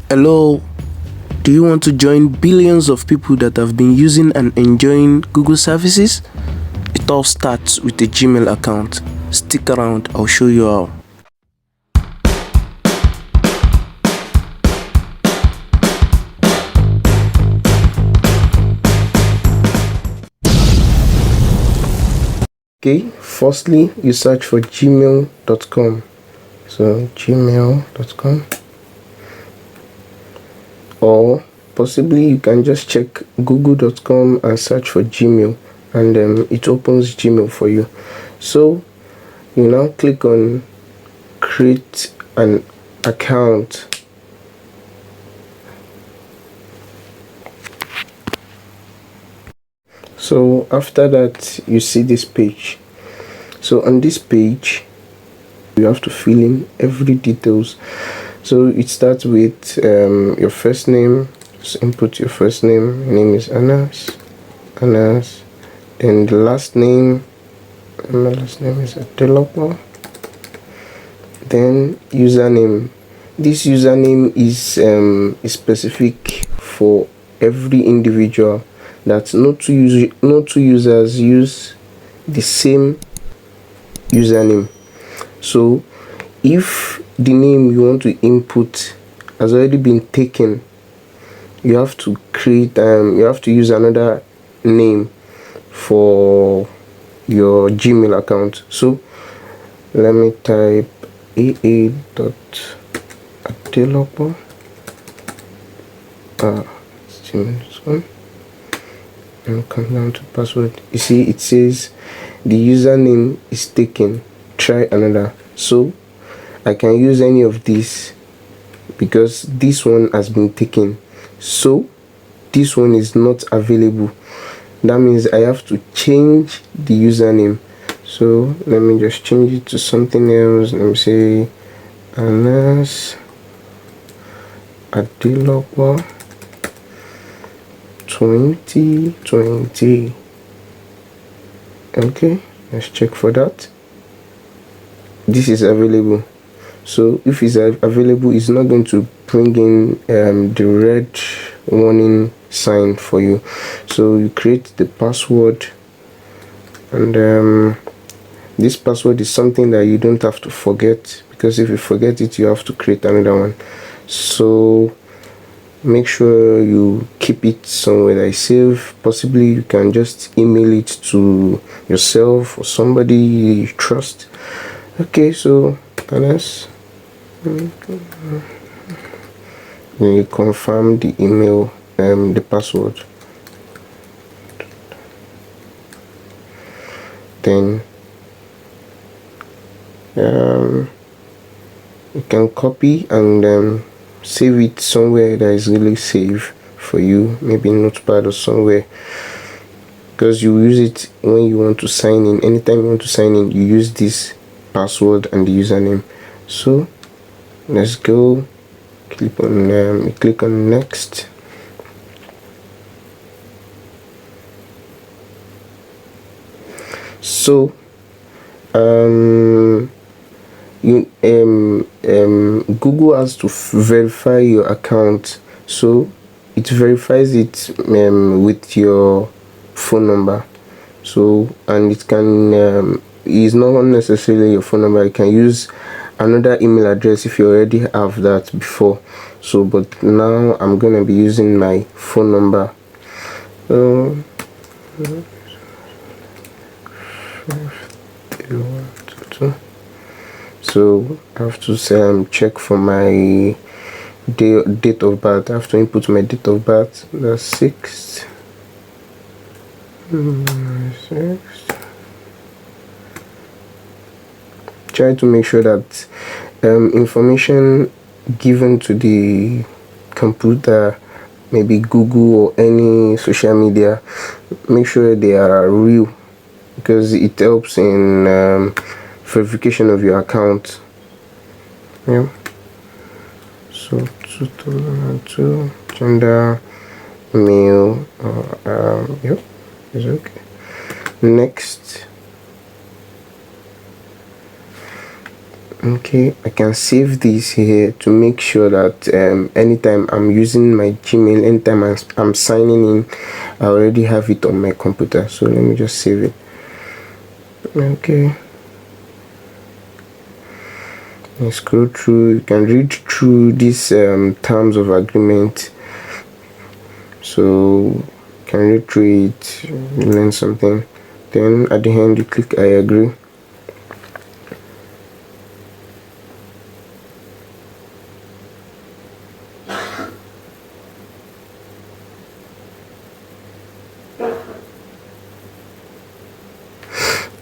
Hello, do you want to join billions of people that have been using and enjoying Google services? It all starts with a Gmail account. Stick around, I'll show you how. Okay, firstly, you search for gmail.com. So, gmail.com. Or possibly you can just check google.com and search for Gmail, and it opens Gmail for you. So you now click on create an account. So after that, you see this page. So on this page, you have to fill in every details. So it starts with your first name. Just input your first name. Your name is Anas. Then the last name. My last name is Adelopo. Then username. This username is specific for every individual. That no two users use the same username. So if the name you want to input has already been taken, you have to create you have to use another name for your Gmail account. So let me type aa.adelopo gmail.com and come down to password. You see it says the username is taken, try another. So I can use any of these because this one has been taken, so this one is not available. That means I have to change the username. So let me just change it to something else. Let me say Anas Adelopo 2020. Okay, let's check for that. This is available. So if it's available, it's not going to bring in the red warning sign for you. So you create the password, and this password is something that you don't have to forget, because if you forget it, you have to create another one. So make sure you keep it somewhere that is safe. Possibly you can just email it to yourself or somebody you trust. Okay, so Anas, then you confirm the email, the password. Then you can copy and save it somewhere that is really safe for you, maybe Notepad or somewhere, because you use it when you want to sign in. Anytime you want to sign in, you use this password and the username. So let's go. Click on next. So Google has to verify your account. So it verifies it with your phone number. So, and it can is not necessarily your phone number. You can use another email address if you already have that before. So but now I'm gonna be using my phone number. So I have to check for my date of birth. I have to input my date of birth. That's 6th. Try to make sure that information given to the computer, maybe Google or any social media, make sure they are real, because it helps in verification of your account. Yeah. So 2002, gender male. Yep, it's okay. Okay, I can save this here to make sure that anytime I'm using my Gmail, anytime I'm signing in, I already have it on my computer. So let me just save it. Okay, you scroll through, you can read through these terms of agreement, so you can read through it, learn something, then at the end you click I agree.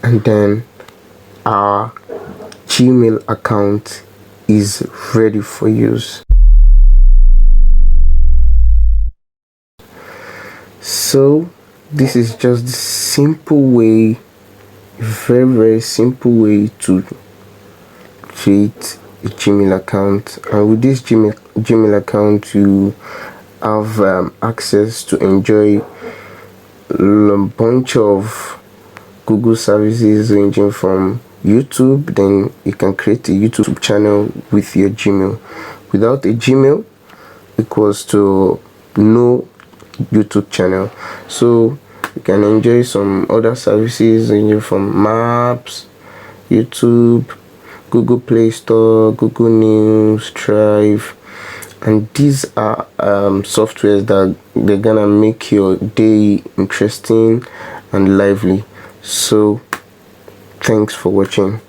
And then our Gmail account is ready for use. So this is just the simple way, very simple way to create a Gmail account. And with this Gmail account, you have access to enjoy a bunch of Google services ranging from YouTube. Then you can create a YouTube channel with your Gmail. Without a Gmail equals to no YouTube channel. So you can enjoy some other services ranging from Maps, YouTube, Google Play Store, Google News, Drive, and these are softwares that they're gonna make your day interesting and lively. So thanks for watching.